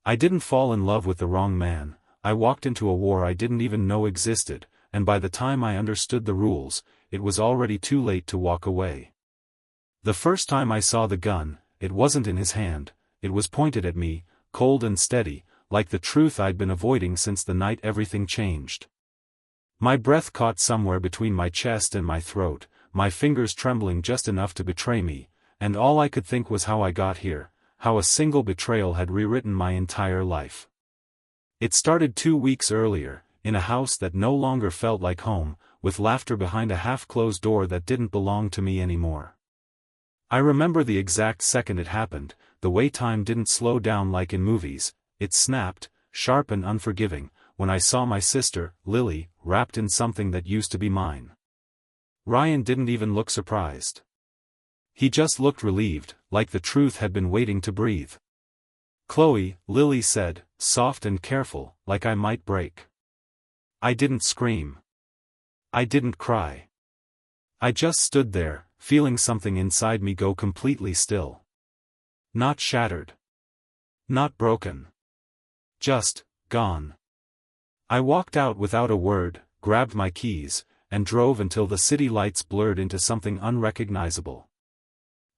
I didn't fall in love with the wrong man, I walked into a war I didn't even know existed, and by the time I understood the rules, it was already too late to walk away. The first time I saw the gun, it wasn't in his hand, it was pointed at me, cold and steady, like the truth I'd been avoiding since the night everything changed. My breath caught somewhere between my chest and my throat, my fingers trembling just enough to betray me, and all I could think was how I got here, how a single betrayal had rewritten my entire life. It started 2 weeks earlier, in a house that no longer felt like home, with laughter behind a half-closed door that didn't belong to me anymore. I remember the exact second it happened, the way time didn't slow down like in movies, it snapped, sharp and unforgiving, when I saw my sister, Lily, wrapped in something that used to be mine. Ryan didn't even look surprised. He just looked relieved, like the truth had been waiting to breathe. "Chloe," Lily said, soft and careful, like I might break. I didn't scream. I didn't cry. I just stood there, feeling something inside me go completely still. Not shattered. Not broken. Just, gone. I walked out without a word, grabbed my keys, and drove until the city lights blurred into something unrecognizable.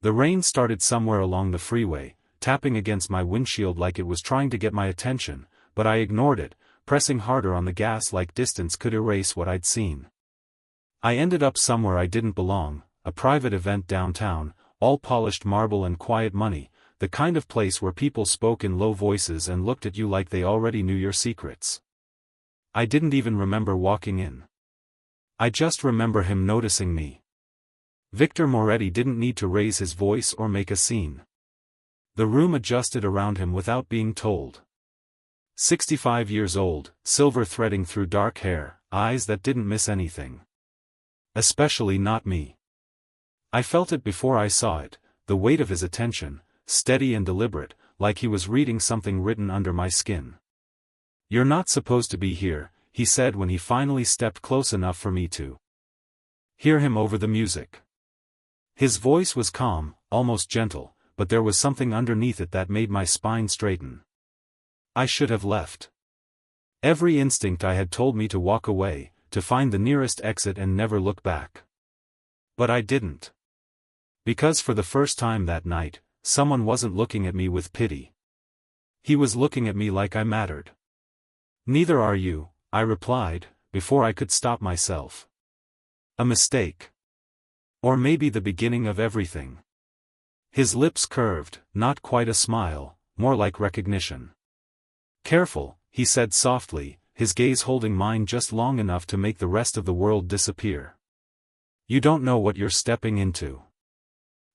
The rain started somewhere along the freeway, tapping against my windshield like it was trying to get my attention, but I ignored it, pressing harder on the gas like distance could erase what I'd seen. I ended up somewhere I didn't belong, a private event downtown, all polished marble and quiet money, the kind of place where people spoke in low voices and looked at you like they already knew your secrets. I didn't even remember walking in. I just remember him noticing me. Victor Moretti didn't need to raise his voice or make a scene. The room adjusted around him without being told. 65 years old, silver threading through dark hair, eyes that didn't miss anything. Especially not me. I felt it before I saw it, the weight of his attention, steady and deliberate, like he was reading something written under my skin. "You're not supposed to be here," he said when he finally stepped close enough for me to hear him over the music. His voice was calm, almost gentle, but there was something underneath it that made my spine straighten. I should have left. Every instinct I had told me to walk away, to find the nearest exit and never look back. But I didn't. Because for the first time that night, someone wasn't looking at me with pity. He was looking at me like I mattered. "Neither are you," I replied, before I could stop myself. A mistake. Or maybe the beginning of everything. His lips curved, not quite a smile, more like recognition. "Careful," he said softly, his gaze holding mine just long enough to make the rest of the world disappear. "You don't know what you're stepping into."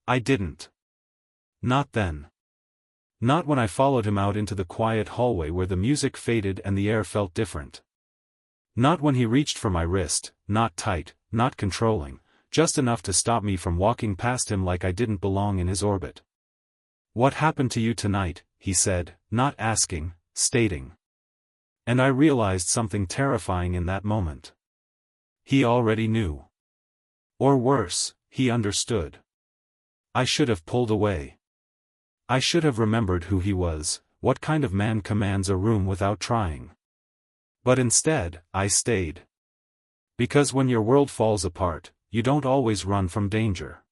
I didn't. Not then. Not when I followed him out into the quiet hallway where the music faded and the air felt different. Not when he reached for my wrist, not tight, not controlling, just enough to stop me from walking past him like I didn't belong in his orbit. "What happened to you tonight?" he said, not asking, stating. And I realized something terrifying in that moment. He already knew. Or worse, he understood. I should have pulled away. I should have remembered who he was, what kind of man commands a room without trying. But instead, I stayed. Because when your world falls apart, you don't always run from danger.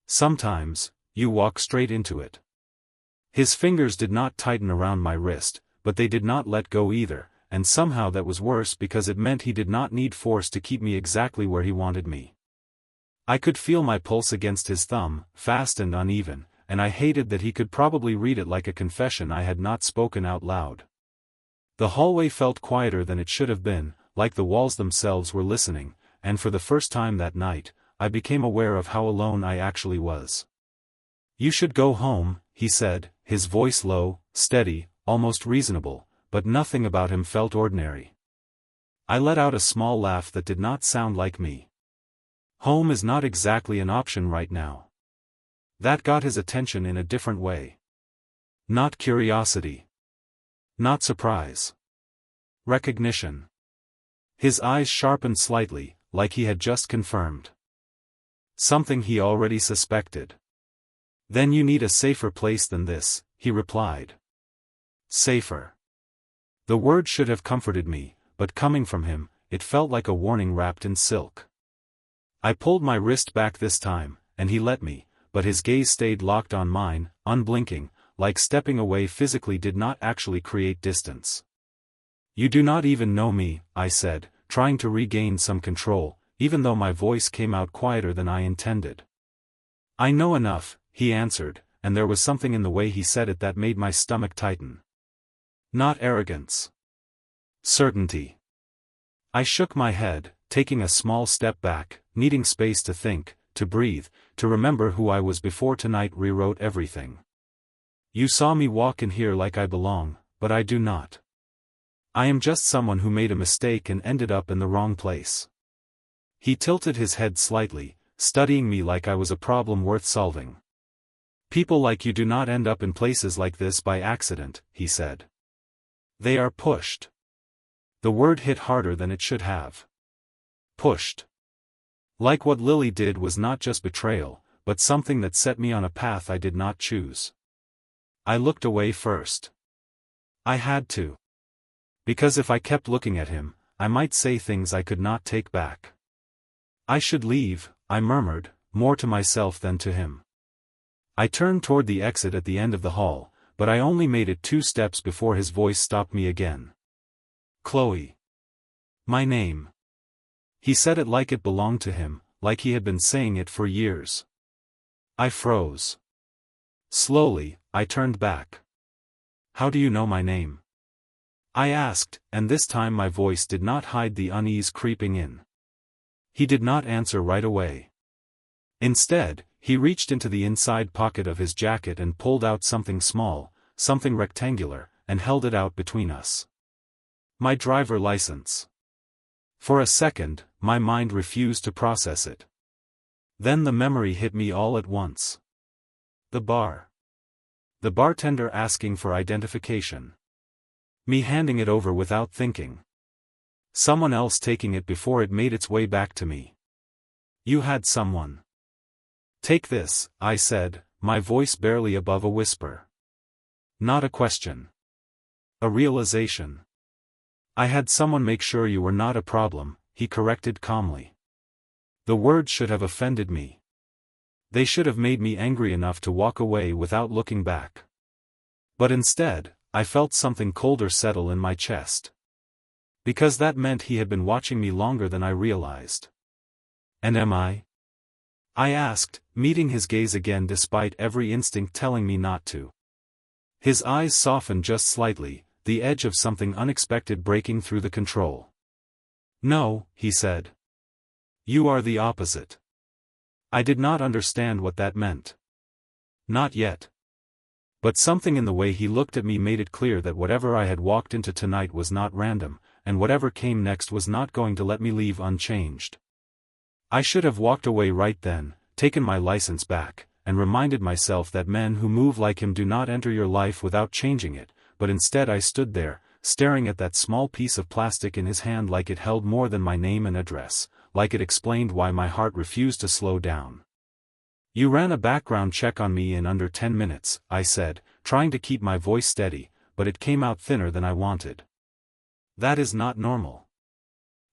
Sometimes, you walk straight into it. His fingers did not tighten around my wrist, but they did not let go either, and somehow that was worse because it meant he did not need force to keep me exactly where he wanted me. I could feel my pulse against his thumb, fast and uneven, and I hated that he could probably read it like a confession I had not spoken out loud. The hallway felt quieter than it should have been, like the walls themselves were listening, and for the first time that night, I became aware of how alone I actually was. "You should go home," he said, his voice low, steady, almost reasonable, but nothing about him felt ordinary. I let out a small laugh that did not sound like me. Home is not exactly an option right now. That got his attention in a different way. Not curiosity. Not surprise. Recognition. His eyes sharpened slightly, like he had just confirmed something he already suspected. "Then you need a safer place than this," he replied. Safer. The word should have comforted me, but coming from him, it felt like a warning wrapped in silk. I pulled my wrist back this time, and he let me, but his gaze stayed locked on mine, unblinking, like stepping away physically did not actually create distance. You do not even know me, I said, trying to regain some control, even though my voice came out quieter than I intended. I know enough, he answered, and there was something in the way he said it that made my stomach tighten. Not arrogance. Certainty. I shook my head, taking a small step back, needing space to think, to breathe, to remember who I was before tonight rewrote everything. You saw me walk in here like I belong, but I do not. I am just someone who made a mistake and ended up in the wrong place. He tilted his head slightly, studying me like I was a problem worth solving. People like you do not end up in places like this by accident, he said. They are pushed. The word hit harder than it should have. Pushed. Like what Lily did was not just betrayal, but something that set me on a path I did not choose. I looked away first. I had to. Because if I kept looking at him, I might say things I could not take back. I should leave, I murmured, more to myself than to him. I turned toward the exit at the end of the hall, but I only made it 2 steps before his voice stopped me again. Chloe. My name. He said it like it belonged to him, like he had been saying it for years. I froze. Slowly, I turned back. How do you know my name? I asked, and this time my voice did not hide the unease creeping in. He did not answer right away. Instead, he reached into the inside pocket of his jacket and pulled out something small, something rectangular, and held it out between us. My driver license. For a second, my mind refused to process it. Then the memory hit me all at once. The bar. The bartender asking for identification. Me handing it over without thinking. Someone else taking it before it made its way back to me. You had someone. Take this, I said, my voice barely above a whisper. Not a question. A realization. I had someone make sure you were not a problem, he corrected calmly. The words should have offended me. They should have made me angry enough to walk away without looking back. But instead, I felt something colder settle in my chest. Because that meant he had been watching me longer than I realized. And am I? I asked, meeting his gaze again despite every instinct telling me not to. His eyes softened just slightly, the edge of something unexpected breaking through the control. No, he said. You are the opposite. I did not understand what that meant. Not yet. But something in the way he looked at me made it clear that whatever I had walked into tonight was not random, and whatever came next was not going to let me leave unchanged. I should have walked away right then, taken my license back, and reminded myself that men who move like him do not enter your life without changing it, but instead I stood there, staring at that small piece of plastic in his hand like it held more than my name and address, like it explained why my heart refused to slow down. You ran a background check on me in under 10 minutes, I said, trying to keep my voice steady, but it came out thinner than I wanted. That is not normal.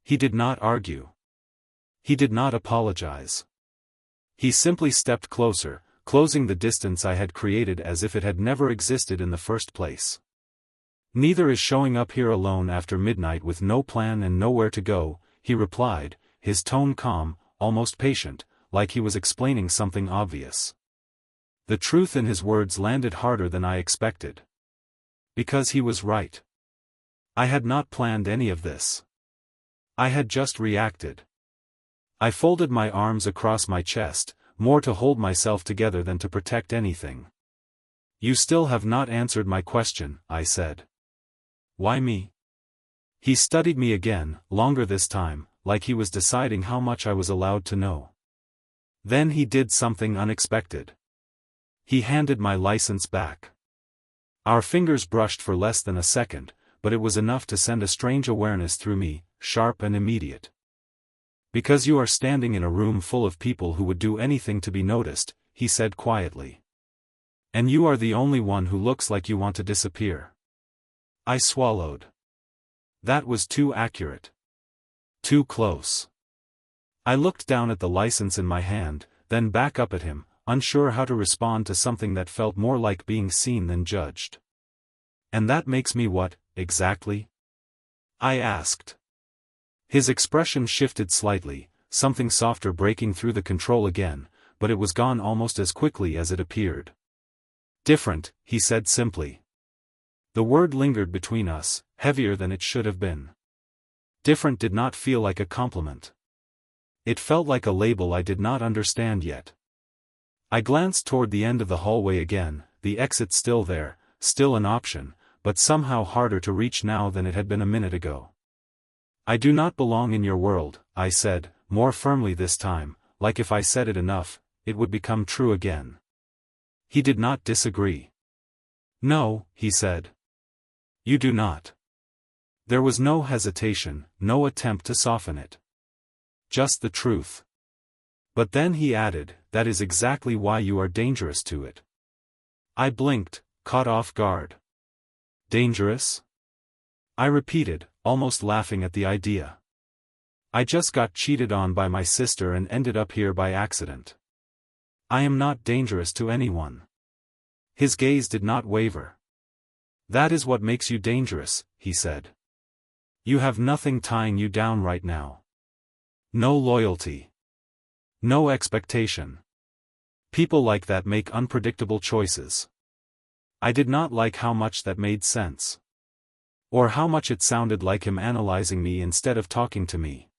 He did not argue. He did not apologize. He simply stepped closer, closing the distance I had created as if it had never existed in the first place. Neither is showing up here alone after midnight with no plan and nowhere to go, he replied, his tone calm, almost patient, like he was explaining something obvious. The truth in his words landed harder than I expected. Because he was right. I had not planned any of this. I had just reacted. I folded my arms across my chest, more to hold myself together than to protect anything. You still have not answered my question, I said. Why me? He studied me again, longer this time, like he was deciding how much I was allowed to know. Then he did something unexpected. He handed my license back. Our fingers brushed for less than a second, but it was enough to send a strange awareness through me, sharp and immediate. Because you are standing in a room full of people who would do anything to be noticed, he said quietly. And you are the only one who looks like you want to disappear. I swallowed. That was too accurate. Too close. I looked down at the license in my hand, then back up at him, unsure how to respond to something that felt more like being seen than judged. And that makes me what, exactly? I asked. His expression shifted slightly, something softer breaking through the control again, but it was gone almost as quickly as it appeared. Different, he said simply. The word lingered between us, heavier than it should have been. Different did not feel like a compliment. It felt like a label I did not understand yet. I glanced toward the end of the hallway again, the exit still there, still an option, but somehow harder to reach now than it had been a minute ago. I do not belong in your world, I said, more firmly this time, like if I said it enough, it would become true again. He did not disagree. No, he said. You do not. There was no hesitation, no attempt to soften it. Just the truth. But then he added, that is exactly why you are dangerous to it. I blinked, caught off guard. Dangerous? I repeated, almost laughing at the idea. I just got cheated on by my sister and ended up here by accident. I am not dangerous to anyone. His gaze did not waver. That is what makes you dangerous, he said. You have nothing tying you down right now. No loyalty. No expectation. People like that make unpredictable choices. I did not like how much that made sense. Or how much it sounded like him analyzing me instead of talking to me.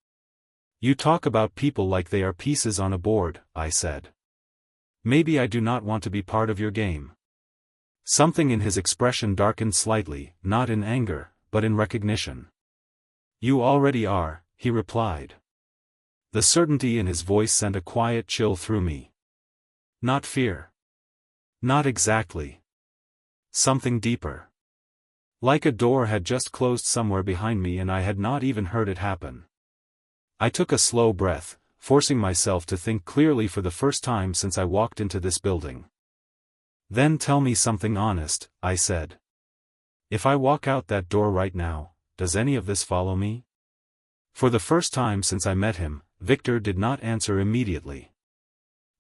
You talk about people like they are pieces on a board, I said. Maybe I do not want to be part of your game. Something in his expression darkened slightly, not in anger, but in recognition. You already are, he replied. The certainty in his voice sent a quiet chill through me. Not fear. Not exactly. Something deeper. Like a door had just closed somewhere behind me and I had not even heard it happen. I took a slow breath, forcing myself to think clearly for the first time since I walked into this building. Then tell me something honest, I said. If I walk out that door right now, does any of this follow me? For the first time since I met him, Victor did not answer immediately.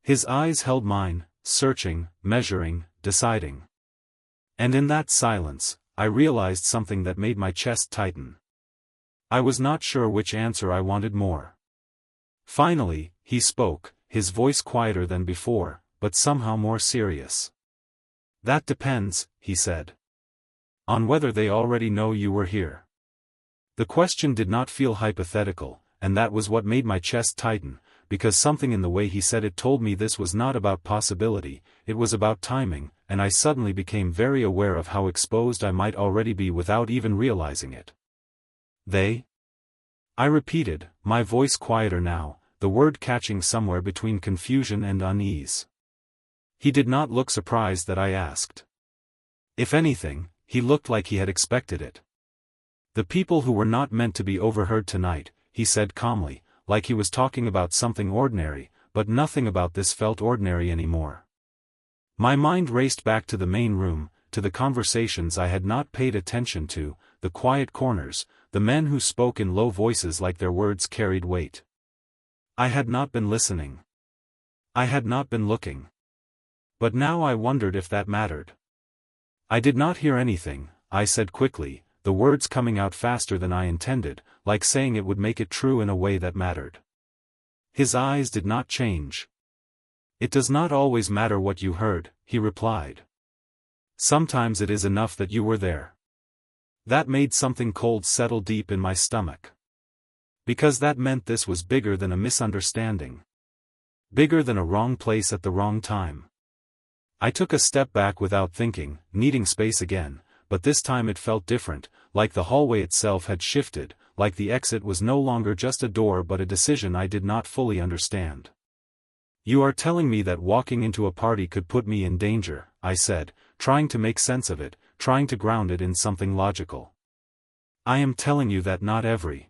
His eyes held mine, searching, measuring, deciding. And in that silence, I realized something that made my chest tighten. I was not sure which answer I wanted more. Finally, he spoke, his voice quieter than before, but somehow more serious. That depends, he said. On whether they already know you were here. The question did not feel hypothetical, and that was what made my chest tighten, because something in the way he said it told me this was not about possibility, it was about timing, and I suddenly became very aware of how exposed I might already be without even realizing it. They? I repeated, my voice quieter now, the word catching somewhere between confusion and unease. He did not look surprised that I asked. If anything, he looked like he had expected it. The people who were not meant to be overheard tonight, he said calmly, like he was talking about something ordinary, but nothing about this felt ordinary anymore. My mind raced back to the main room, to the conversations I had not paid attention to, the quiet corners, the men who spoke in low voices like their words carried weight. I had not been listening. I had not been looking. But now I wondered if that mattered. I did not hear anything, I said quickly, the words coming out faster than I intended, like saying it would make it true in a way that mattered. His eyes did not change. It does not always matter what you heard, he replied. Sometimes it is enough that you were there. That made something cold settle deep in my stomach. Because that meant this was bigger than a misunderstanding. Bigger than a wrong place at the wrong time. I took a step back without thinking, needing space again, but this time it felt different, like the hallway itself had shifted, like the exit was no longer just a door but a decision I did not fully understand. You are telling me that walking into a party could put me in danger, I said, trying to make sense of it, trying to ground it in something logical. I am telling you that not every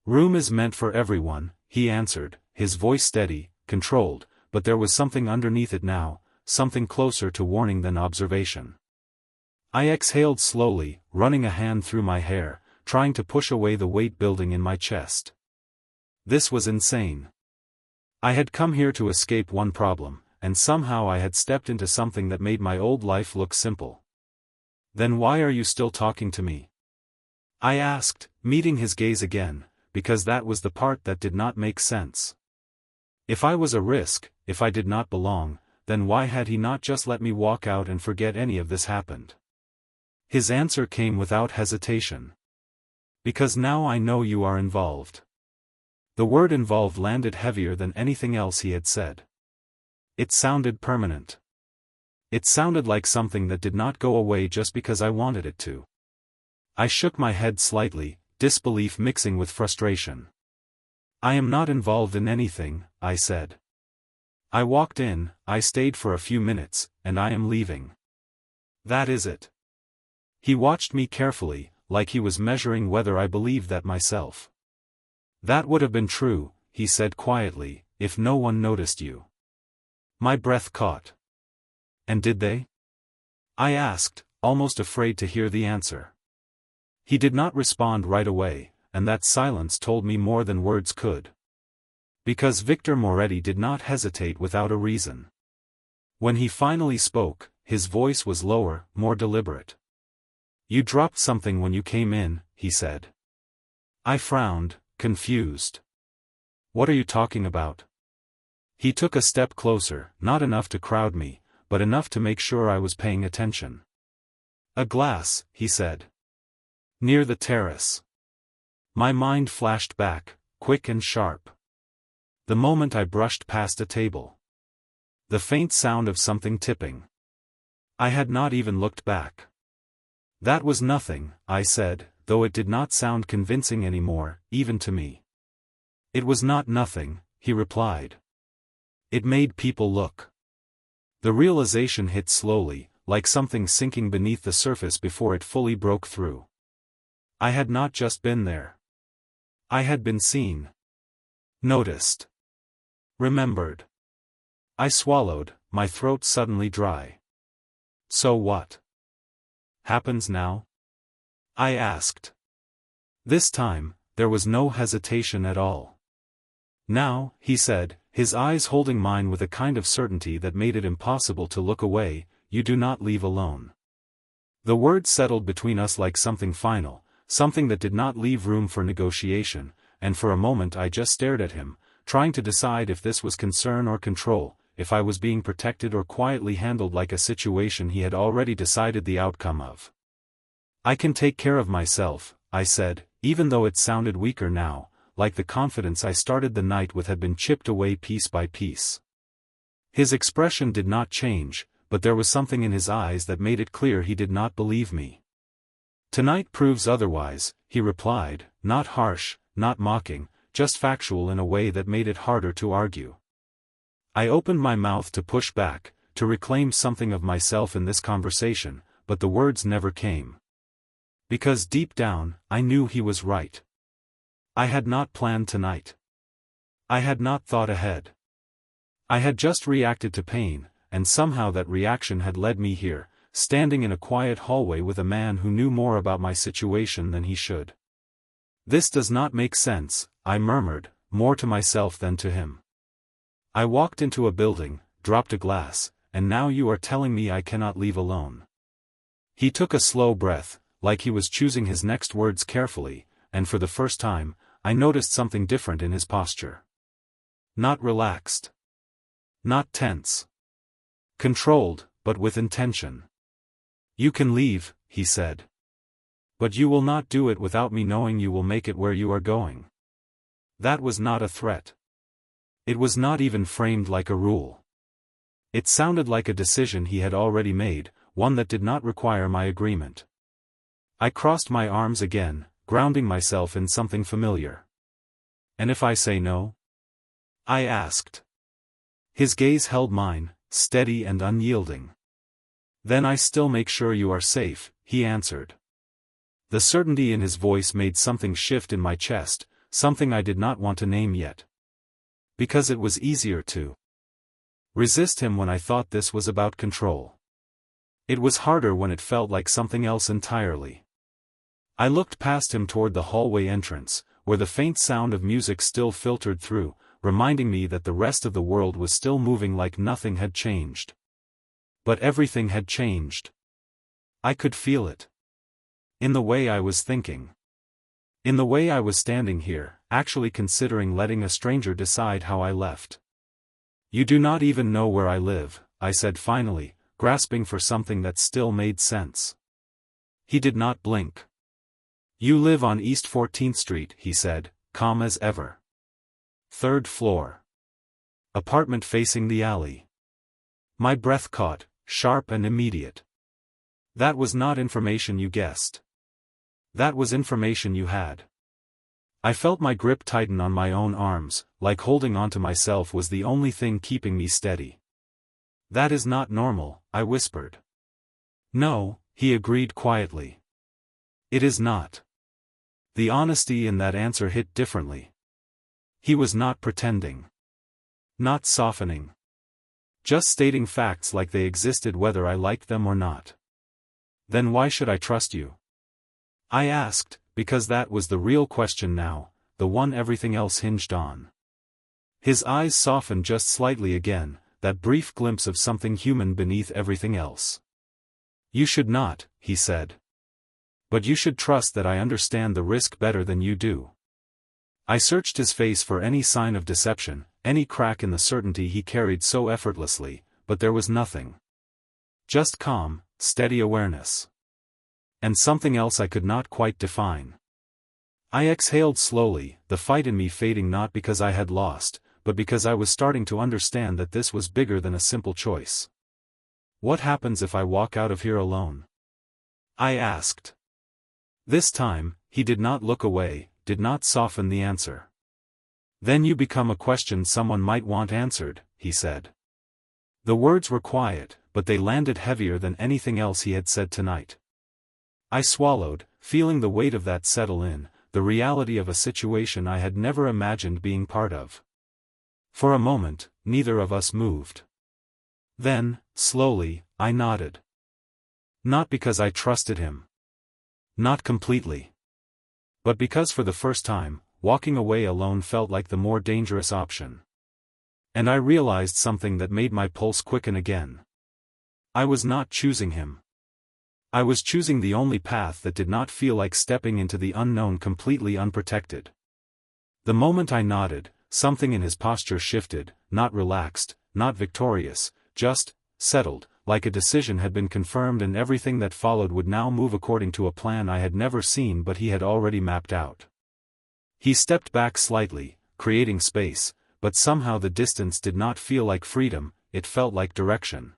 room is meant for everyone, he answered, his voice steady, controlled, but there was something underneath it now, something closer to warning than observation. I exhaled slowly, running a hand through my hair, trying to push away the weight building in my chest. This was insane. I had come here to escape one problem, and somehow I had stepped into something that made my old life look simple. Then why are you still talking to me? I asked, meeting his gaze again, because that was the part that did not make sense. If I was a risk, if I did not belong, then why had he not just let me walk out and forget any of this happened? His answer came without hesitation. Because now I know you are involved. The word involved landed heavier than anything else he had said. It sounded permanent. It sounded like something that did not go away just because I wanted it to. I shook my head slightly, disbelief mixing with frustration. I am not involved in anything, I said. I walked in, I stayed for a few minutes, and I am leaving. That is it. He watched me carefully, like he was measuring whether I believed that myself. That would have been true, he said quietly, if no one noticed you. My breath caught. And did they? I asked, almost afraid to hear the answer. He did not respond right away, and that silence told me more than words could. Because Victor Moretti did not hesitate without a reason. When he finally spoke, his voice was lower, more deliberate. You dropped something when you came in, he said. I frowned, confused. What are you talking about? He took a step closer, not enough to crowd me, but enough to make sure I was paying attention. A glass, he said. Near the terrace. My mind flashed back, quick and sharp. The moment I brushed past a table. The faint sound of something tipping. I had not even looked back. That was nothing, I said, though it did not sound convincing anymore, even to me. It was not nothing, he replied. It made people look. The realization hit slowly, like something sinking beneath the surface before it fully broke through. I had not just been there. I had been seen. Noticed. Remembered. I swallowed, my throat suddenly dry. So what happens now? I asked. This time, there was no hesitation at all. Now, he said, his eyes holding mine with a kind of certainty that made it impossible to look away, you do not leave alone. The words settled between us like something final, something that did not leave room for negotiation, and for a moment I just stared at him, trying to decide if this was concern or control, if I was being protected or quietly handled like a situation he had already decided the outcome of. I can take care of myself, I said, even though it sounded weaker now, like the confidence I started the night with had been chipped away piece by piece. His expression did not change, but there was something in his eyes that made it clear he did not believe me. Tonight proves otherwise, he replied, not harsh, not mocking, just factual in a way that made it harder to argue. I opened my mouth to push back, to reclaim something of myself in this conversation, but the words never came. Because deep down, I knew he was right. I had not planned tonight. I had not thought ahead. I had just reacted to pain, and somehow that reaction had led me here, standing in a quiet hallway with a man who knew more about my situation than he should. This does not make sense, I murmured, more to myself than to him. I walked into a building, dropped a glass, and now you are telling me I cannot leave alone. He took a slow breath, like he was choosing his next words carefully, and for the first time, I noticed something different in his posture. Not relaxed. Not tense. Controlled, but with intention. You can leave, he said. But you will not do it without me knowing you will make it where you are going. That was not a threat. It was not even framed like a rule. It sounded like a decision he had already made, one that did not require my agreement. I crossed my arms again, grounding myself in something familiar. And if I say no? I asked. His gaze held mine, steady and unyielding. Then I still make sure you are safe, he answered. The certainty in his voice made something shift in my chest, something I did not want to name yet. Because it was easier to resist him when I thought this was about control. It was harder when it felt like something else entirely. I looked past him toward the hallway entrance, where the faint sound of music still filtered through, reminding me that the rest of the world was still moving like nothing had changed. But everything had changed. I could feel it. In the way I was thinking. In the way I was standing here, actually considering letting a stranger decide how I left. "You do not even know where I live," I said finally, grasping for something that still made sense. He did not blink. "You live on East 14th Street, he said, calm as ever. "3rd floor. Apartment facing the alley." My breath caught, sharp and immediate. That was not information you guessed. That was information you had. I felt my grip tighten on my own arms, like holding onto myself was the only thing keeping me steady. "That is not normal," I whispered. "No," he agreed quietly. "It is not." The honesty in that answer hit differently. He was not pretending. Not softening. Just stating facts like they existed whether I liked them or not. "Then why should I trust you?" I asked, because that was the real question now, the one everything else hinged on. His eyes softened just slightly again, that brief glimpse of something human beneath everything else. "You should not," he said. "But you should trust that I understand the risk better than you do." I searched his face for any sign of deception, any crack in the certainty he carried so effortlessly, but there was nothing. Just calm, steady awareness. And something else I could not quite define. I exhaled slowly, the fight in me fading not because I had lost, but because I was starting to understand that this was bigger than a simple choice. "What happens if I walk out of here alone?" I asked. This time, he did not look away, did not soften the answer. "Then you become a question someone might want answered," he said. The words were quiet, but they landed heavier than anything else he had said tonight. I swallowed, feeling the weight of that settle in, the reality of a situation I had never imagined being part of. For a moment, neither of us moved. Then, slowly, I nodded. Not because I trusted him. Not completely. But because for the first time, walking away alone felt like the more dangerous option. And I realized something that made my pulse quicken again. I was not choosing him. I was choosing the only path that did not feel like stepping into the unknown completely unprotected. The moment I nodded, something in his posture shifted, not relaxed, not victorious, just settled, like a decision had been confirmed and everything that followed would now move according to a plan I had never seen but he had already mapped out. He stepped back slightly, creating space, but somehow the distance did not feel like freedom, it felt like direction.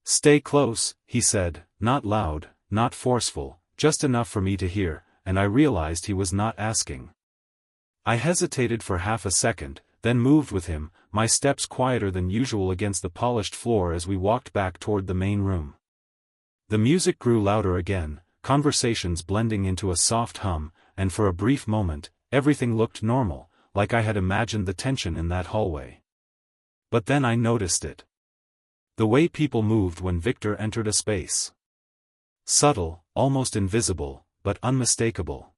"Stay close," he said, not loud, not forceful, just enough for me to hear, and I realized he was not asking. I hesitated for half a second, then moved with him, my steps quieter than usual against the polished floor as we walked back toward the main room. The music grew louder again, conversations blending into a soft hum, and for a brief moment, everything looked normal, like I had imagined the tension in that hallway. But then I noticed it. The way people moved when Victor entered a space. Subtle, almost invisible, but unmistakable.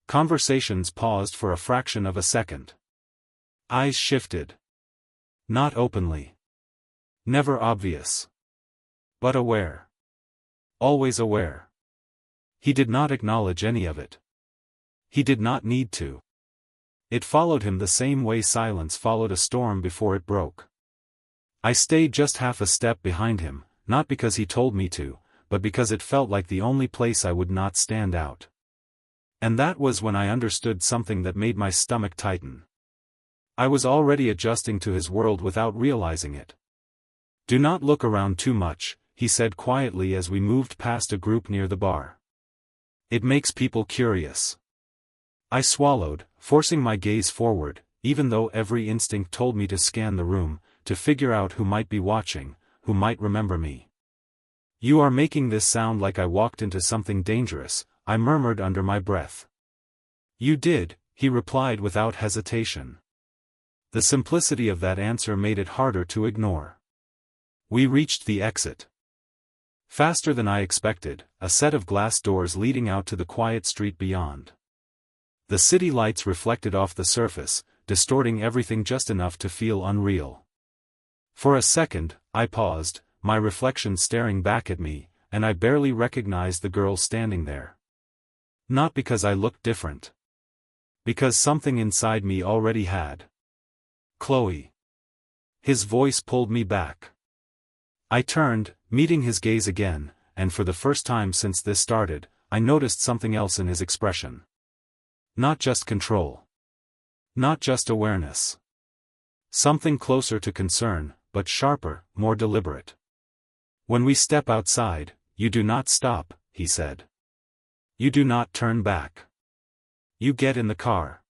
Conversations paused for a fraction of a second. Eyes shifted. Not openly. Never obvious. But aware. Always aware. He did not acknowledge any of it. He did not need to. It followed him the same way silence followed a storm before it broke. I stayed just half a step behind him, not because he told me to, but because it felt like the only place I would not stand out. And that was when I understood something that made my stomach tighten. I was already adjusting to his world without realizing it. "Do not look around too much," he said quietly as we moved past a group near the bar. "It makes people curious." I swallowed, forcing my gaze forward, even though every instinct told me to scan the room, to figure out who might be watching, who might remember me. "You are making this sound like I walked into something dangerous," I murmured under my breath. "You did," he replied without hesitation. The simplicity of that answer made it harder to ignore. We reached the exit. Faster than I expected, a set of glass doors leading out to the quiet street beyond. The city lights reflected off the surface, distorting everything just enough to feel unreal. For a second, I paused, my reflection staring back at me, and I barely recognized the girl standing there. Not because I looked different. Because something inside me already had. Chloe. His voice pulled me back. I turned, meeting his gaze again, and for the first time since this started, I noticed something else in his expression. Not just control. Not just awareness. Something closer to concern, but sharper, more deliberate. When we step outside, you do not stop, he said. You do not turn back. You get in the car.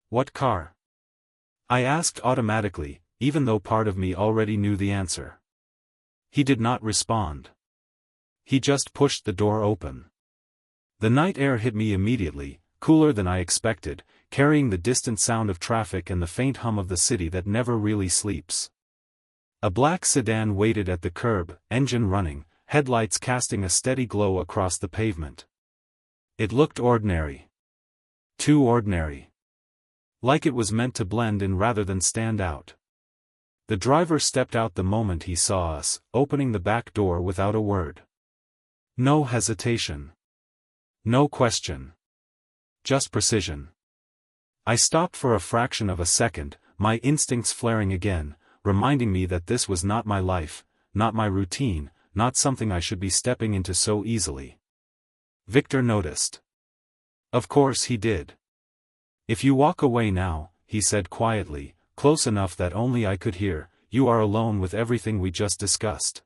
What car? I asked automatically, even though part of me already knew the answer. He did not respond. He just pushed the door open. The night air hit me immediately, cooler than I expected, carrying the distant sound of traffic and the faint hum of the city that never really sleeps. A black sedan waited at the curb, engine running, headlights casting a steady glow across the pavement. It looked ordinary. Too ordinary. Like it was meant to blend in rather than stand out. The driver stepped out the moment he saw us, opening the back door without a word. No hesitation. No question. Just precision. I stopped for a fraction of a second, my instincts flaring again, reminding me that this was not my life, not my routine, not something I should be stepping into so easily. Victor noticed. Of course he did. If you walk away now, he said quietly, close enough that only I could hear, you are alone with everything we just discussed.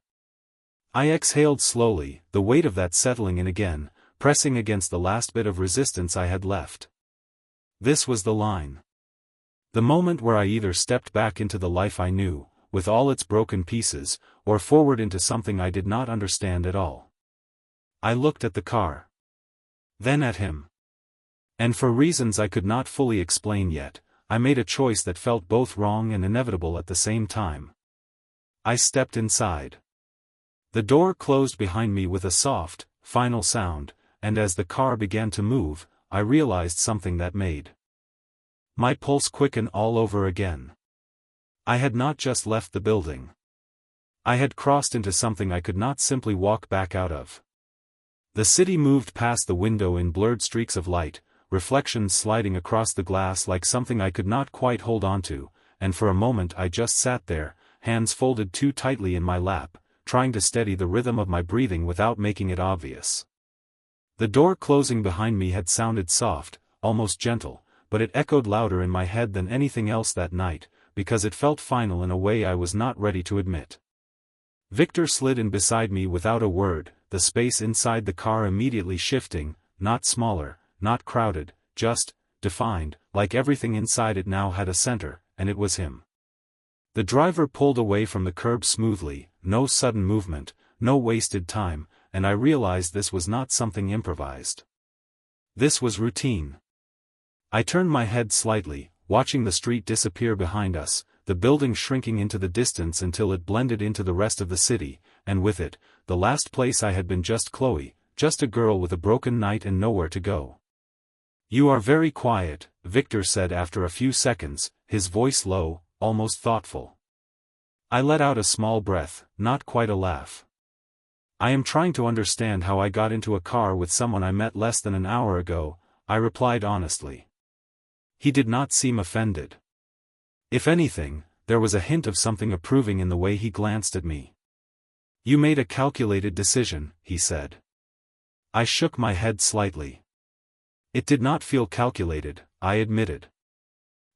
I exhaled slowly, the weight of that settling in again, pressing against the last bit of resistance I had left. This was the line. The moment where I either stepped back into the life I knew, with all its broken pieces, or forward into something I did not understand at all. I looked at the car. Then at him. And for reasons I could not fully explain yet, I made a choice that felt both wrong and inevitable at the same time. I stepped inside. The door closed behind me with a soft, final sound, and as the car began to move, I realized something that made my pulse quicken all over again. I had not just left the building. I had crossed into something I could not simply walk back out of. The city moved past the window in blurred streaks of light, reflections sliding across the glass like something I could not quite hold onto, and for a moment I just sat there, hands folded too tightly in my lap, trying to steady the rhythm of my breathing without making it obvious. The door closing behind me had sounded soft, almost gentle, but it echoed louder in my head than anything else that night, because it felt final in a way I was not ready to admit. Victor slid in beside me without a word, the space inside the car immediately shifting, not smaller, not crowded, just defined, like everything inside it now had a center, and it was him. The driver pulled away from the curb smoothly, no sudden movement, no wasted time, and I realized this was not something improvised. This was routine. I turned my head slightly, watching the street disappear behind us, the building shrinking into the distance until it blended into the rest of the city, and with it, the last place I had been just Chloe, just a girl with a broken night and nowhere to go. You are very quiet, Victor said after a few seconds, his voice low, almost thoughtful. I let out a small breath, not quite a laugh. I am trying to understand how I got into a car with someone I met less than an hour ago, I replied honestly. He did not seem offended. If anything, there was a hint of something approving in the way he glanced at me. You made a calculated decision, he said. I shook my head slightly. It did not feel calculated, I admitted.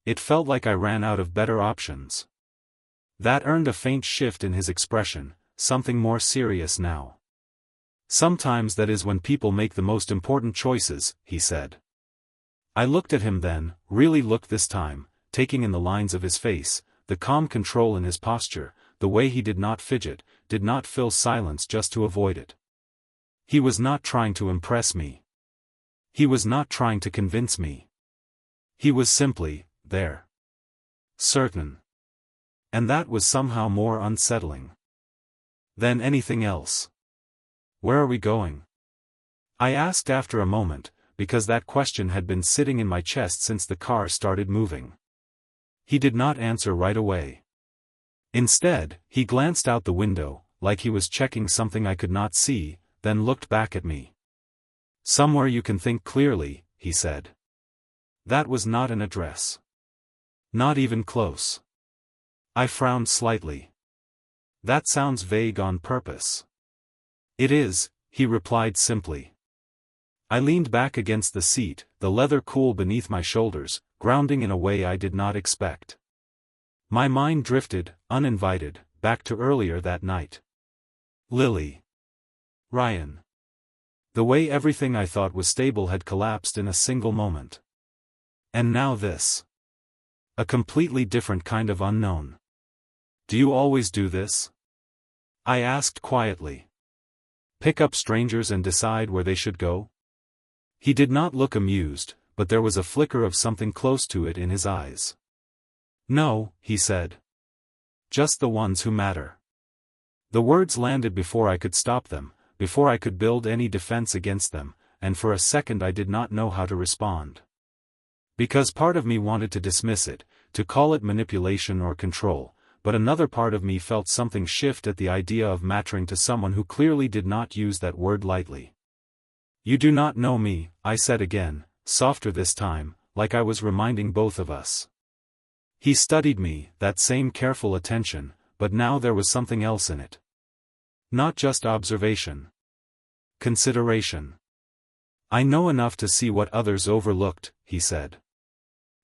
It felt like I ran out of better options. That earned a faint shift in his expression, something more serious now. Sometimes that is when people make the most important choices, he said. I looked at him then, really looked this time, taking in the lines of his face, the calm control in his posture, the way he did not fidget, did not fill silence just to avoid it. He was not trying to impress me. He was not trying to convince me. He was simply there. Certain. And that was somehow more unsettling than anything else. Where are we going? I asked after a moment, because that question had been sitting in my chest since the car started moving. He did not answer right away. Instead, he glanced out the window, like he was checking something I could not see, then looked back at me. Somewhere you can think clearly, he said. That was not an address. Not even close. I frowned slightly. That sounds vague on purpose. It is, he replied simply. I leaned back against the seat, the leather cool beneath my shoulders, grounding in a way I did not expect. My mind drifted, uninvited, back to earlier that night. Lily. Ryan. The way everything I thought was stable had collapsed in a single moment. And now this. A completely different kind of unknown. Do you always do this? I asked quietly. Pick up strangers and decide where they should go? He did not look amused, but there was a flicker of something close to it in his eyes. No, he said. Just the ones who matter. The words landed before I could stop them, before I could build any defense against them, and for a second I did not know how to respond. Because part of me wanted to dismiss it, to call it manipulation or control, but another part of me felt something shift at the idea of mattering to someone who clearly did not use that word lightly. You do not know me, I said again, softer this time, like I was reminding both of us. He studied me, that same careful attention, but now there was something else in it. Not just observation. Consideration. I know enough to see what others overlooked, he said.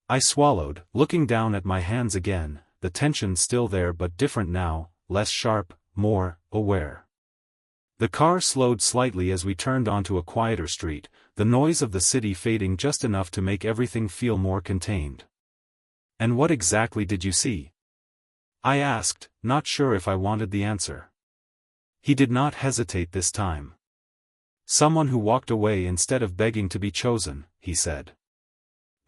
I swallowed, looking down at my hands again, the tension still there but different now, less sharp, more aware. The car slowed slightly as we turned onto a quieter street, the noise of the city fading just enough to make everything feel more contained. And what exactly did you see? I asked, not sure if I wanted the answer. He did not hesitate this time. Someone who walked away instead of begging to be chosen, he said.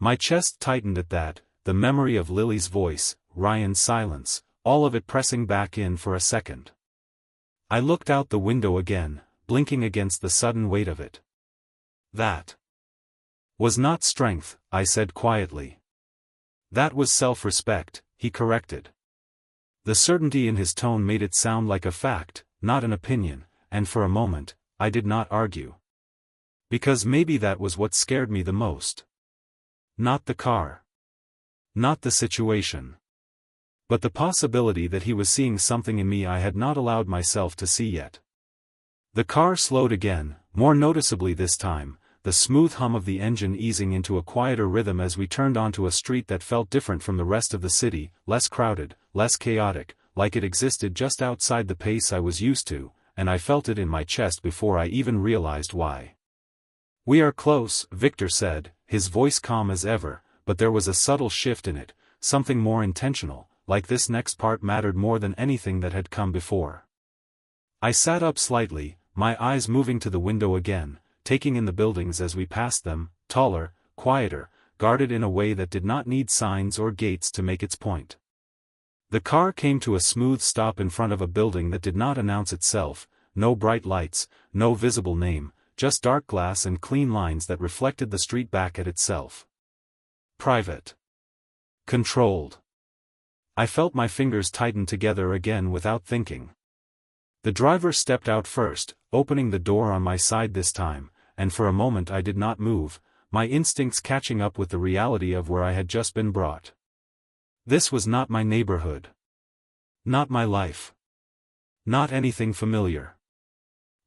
My chest tightened at that, the memory of Lily's voice, Ryan's silence, all of it pressing back in for a second. I looked out the window again, blinking against the sudden weight of it. That was not strength, I said quietly. That was self-respect, he corrected. The certainty in his tone made it sound like a fact, not an opinion, and for a moment, I did not argue. Because maybe that was what scared me the most. Not the car. Not the situation. But the possibility that he was seeing something in me I had not allowed myself to see yet. The car slowed again, more noticeably this time, the smooth hum of the engine easing into a quieter rhythm as we turned onto a street that felt different from the rest of the city, less crowded, less chaotic, like it existed just outside the pace I was used to, and I felt it in my chest before I even realized why. We are close, Victor said, his voice calm as ever, but there was a subtle shift in it, something more intentional, like this next part mattered more than anything that had come before. I sat up slightly, my eyes moving to the window again, taking in the buildings as we passed them, taller, quieter, guarded in a way that did not need signs or gates to make its point. The car came to a smooth stop in front of a building that did not announce itself, no bright lights, no visible name, just dark glass and clean lines that reflected the street back at itself. Private. Controlled. I felt my fingers tighten together again without thinking. The driver stepped out first, opening the door on my side this time, and for a moment I did not move, my instincts catching up with the reality of where I had just been brought. This was not my neighborhood. Not my life. Not anything familiar.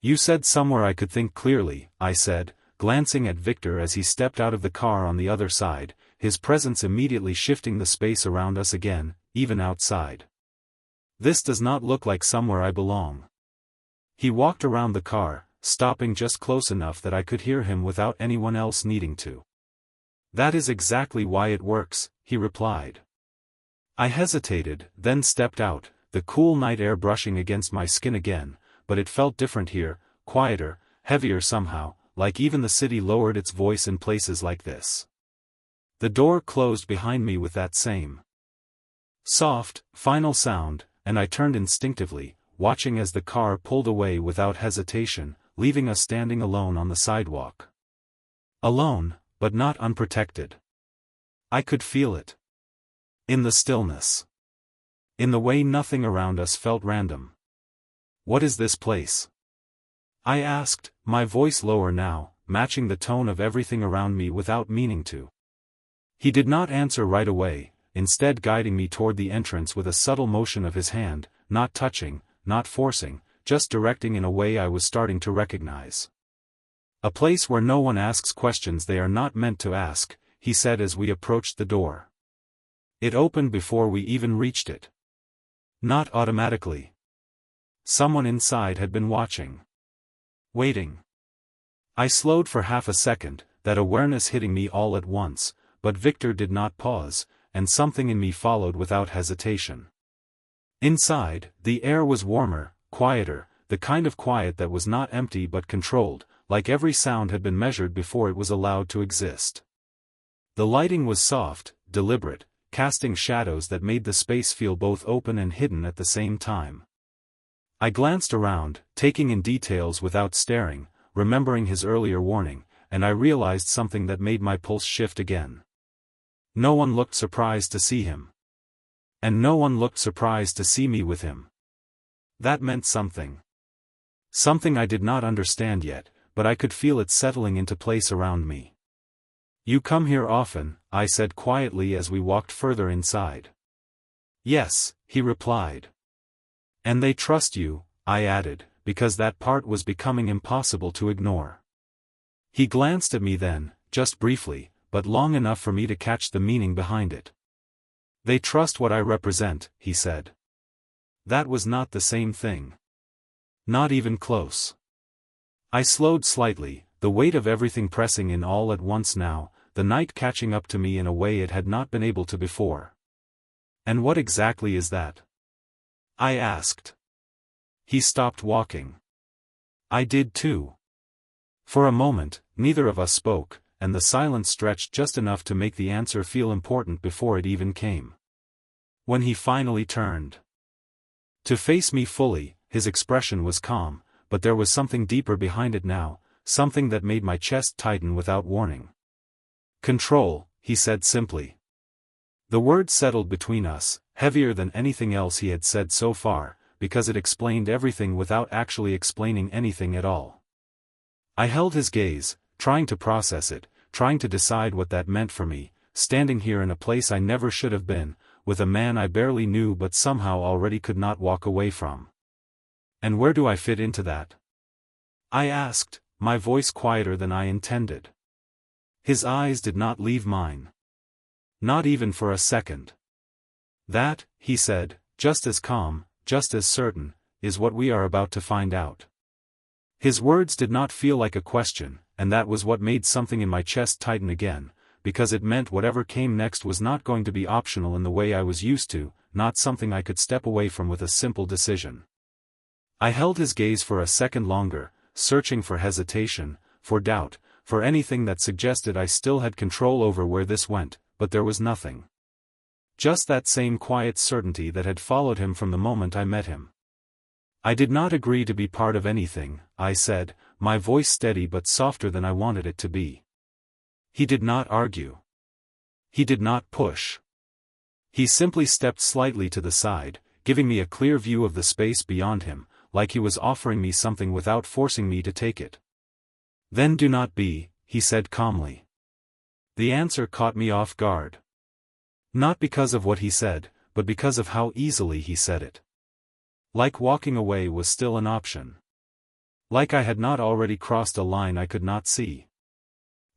You said somewhere I could think clearly, I said, glancing at Victor as he stepped out of the car on the other side, his presence immediately shifting the space around us again, even outside. This does not look like somewhere I belong. He walked around the car, stopping just close enough that I could hear him without anyone else needing to. That is exactly why it works, he replied. I hesitated, then stepped out, the cool night air brushing against my skin again, but it felt different here, quieter, heavier somehow, like even the city lowered its voice in places like this. The door closed behind me with that same soft, final sound, and I turned instinctively, watching as the car pulled away without hesitation, leaving us standing alone on the sidewalk. Alone, but not unprotected. I could feel it. In the stillness. In the way nothing around us felt random. "What is this place?" I asked, my voice lower now, matching the tone of everything around me without meaning to. He did not answer right away, instead guiding me toward the entrance with a subtle motion of his hand, not touching, not forcing, just directing in a way I was starting to recognize. "A place where no one asks questions they are not meant to ask," he said as we approached the door. It opened before we even reached it. Not automatically. Someone inside had been watching. Waiting. I slowed for half a second, that awareness hitting me all at once, but Victor did not pause, and something in me followed without hesitation. Inside, the air was warmer, quieter, the kind of quiet that was not empty but controlled, like every sound had been measured before it was allowed to exist. The lighting was soft, deliberate, casting shadows that made the space feel both open and hidden at the same time. I glanced around, taking in details without staring, remembering his earlier warning, and I realized something that made my pulse shift again. No one looked surprised to see him. And no one looked surprised to see me with him. That meant something. Something I did not understand yet, but I could feel it settling into place around me. "You come here often," I said quietly as we walked further inside. "Yes," he replied. "And they trust you," I added, because that part was becoming impossible to ignore. He glanced at me then, just briefly, but long enough for me to catch the meaning behind it. "They trust what I represent," he said. That was not the same thing. Not even close. I slowed slightly, the weight of everything pressing in all at once now, the night catching up to me in a way it had not been able to before. "And what exactly is that?" I asked. He stopped walking. I did too. For a moment, neither of us spoke, and the silence stretched just enough to make the answer feel important before it even came. When he finally turned to face me fully, his expression was calm, but there was something deeper behind it now, something that made my chest tighten without warning. "Control," he said simply. The word settled between us, heavier than anything else he had said so far, because it explained everything without actually explaining anything at all. I held his gaze, trying to process it, trying to decide what that meant for me, standing here in a place I never should have been, with a man I barely knew but somehow already could not walk away from. "And where do I fit into that?" I asked, my voice quieter than I intended. His eyes did not leave mine. Not even for a second. "That," he said, just as calm, just as certain, "is what we are about to find out." His words did not feel like a question, and that was what made something in my chest tighten again, because it meant whatever came next was not going to be optional in the way I was used to, not something I could step away from with a simple decision. I held his gaze for a second longer, searching for hesitation, for doubt, for anything that suggested I still had control over where this went, but there was nothing. Just that same quiet certainty that had followed him from the moment I met him. "I did not agree to be part of anything," I said, my voice steady but softer than I wanted it to be. He did not argue. He did not push. He simply stepped slightly to the side, giving me a clear view of the space beyond him, like he was offering me something without forcing me to take it. "Then do not be," he said calmly. The answer caught me off guard. Not because of what he said, but because of how easily he said it. Like walking away was still an option. Like I had not already crossed a line I could not see.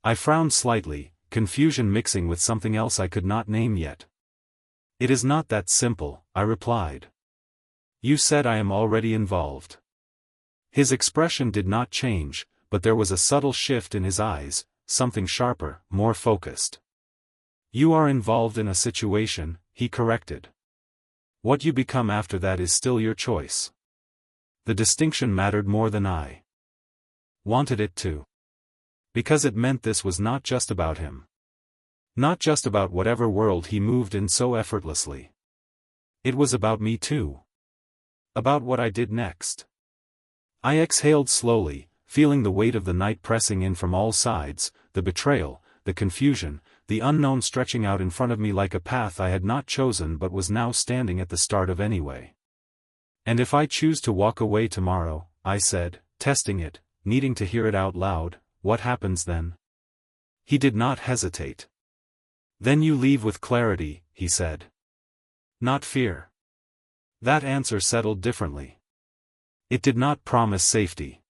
I frowned slightly, confusion mixing with something else I could not name yet. "It is not that simple," I replied. "You said I am already involved." His expression did not change, but there was a subtle shift in his eyes, something sharper, more focused. "You are involved in a situation," he corrected. "What you become after that is still your choice." The distinction mattered more than I wanted it to. Because it meant this was not just about him. Not just about whatever world he moved in so effortlessly. It was about me too. About what I did next. I exhaled slowly, feeling the weight of the night pressing in from all sides, the betrayal, the confusion, the unknown stretching out in front of me like a path I had not chosen but was now standing at the start of anyway. "And if I choose to walk away tomorrow," I said, testing it, needing to hear it out loud, "what happens then?" He did not hesitate. "Then you leave with clarity," he said. "Not fear." That answer settled differently. It did not promise safety.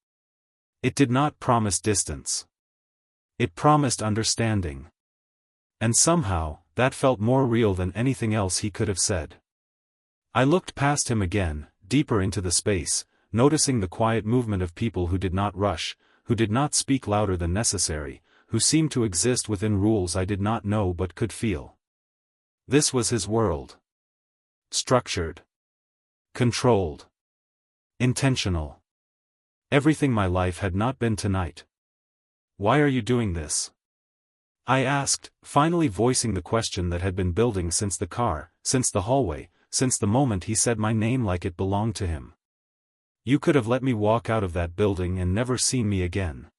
It did not promise distance. It promised understanding. And somehow, that felt more real than anything else he could have said. I looked past him again, deeper into the space, noticing the quiet movement of people who did not rush, who did not speak louder than necessary, who seemed to exist within rules I did not know but could feel. This was his world. Structured. Controlled. Intentional. Everything my life had not been tonight. "Why are you doing this?" I asked, finally voicing the question that had been building since the car, since the hallway, since the moment he said my name like it belonged to him. "You could have let me walk out of that building and never seen me again."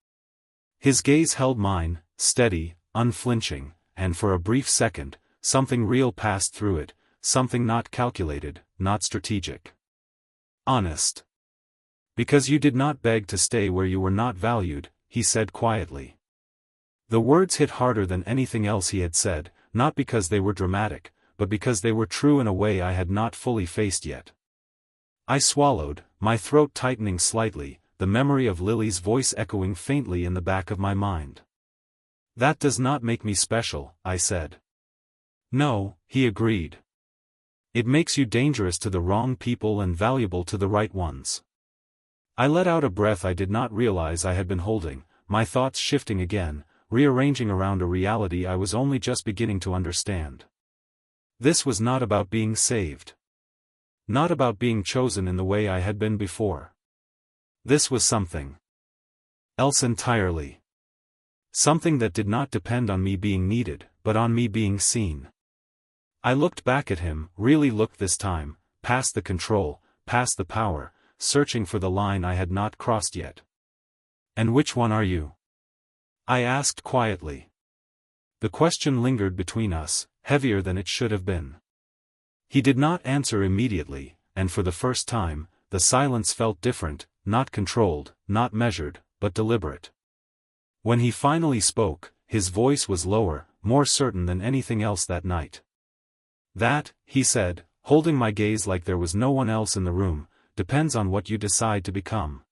His gaze held mine, steady, unflinching, and for a brief second, something real passed through it, something not calculated, not strategic. Honest. "Because you did not beg to stay where you were not valued," he said quietly. The words hit harder than anything else he had said, not because they were dramatic, but because they were true in a way I had not fully faced yet. I swallowed, my throat tightening slightly, the memory of Lily's voice echoing faintly in the back of my mind. "That does not make me special," I said. "No," he agreed. "It makes you dangerous to the wrong people and valuable to the right ones." I let out a breath I did not realize I had been holding, my thoughts shifting again, rearranging around a reality I was only just beginning to understand. This was not about being saved. Not about being chosen in the way I had been before. This was something else entirely. Something that did not depend on me being needed, but on me being seen. I looked back at him, really looked this time, past the control, past the power, searching for the line I had not crossed yet. "And which one are you?" I asked quietly. The question lingered between us, heavier than it should have been. He did not answer immediately, and for the first time, the silence felt different, not controlled, not measured, but deliberate. When he finally spoke, his voice was lower, more certain than anything else that night. "That," he said, holding my gaze like there was no one else in the room, "depends on what you decide to become."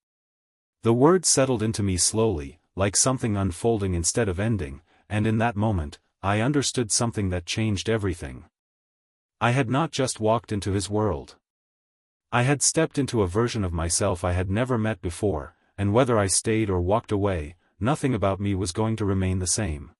The words settled into me slowly, like something unfolding instead of ending, and in that moment, I understood something that changed everything. I had not just walked into his world. I had stepped into a version of myself I had never met before, and whether I stayed or walked away, nothing about me was going to remain the same.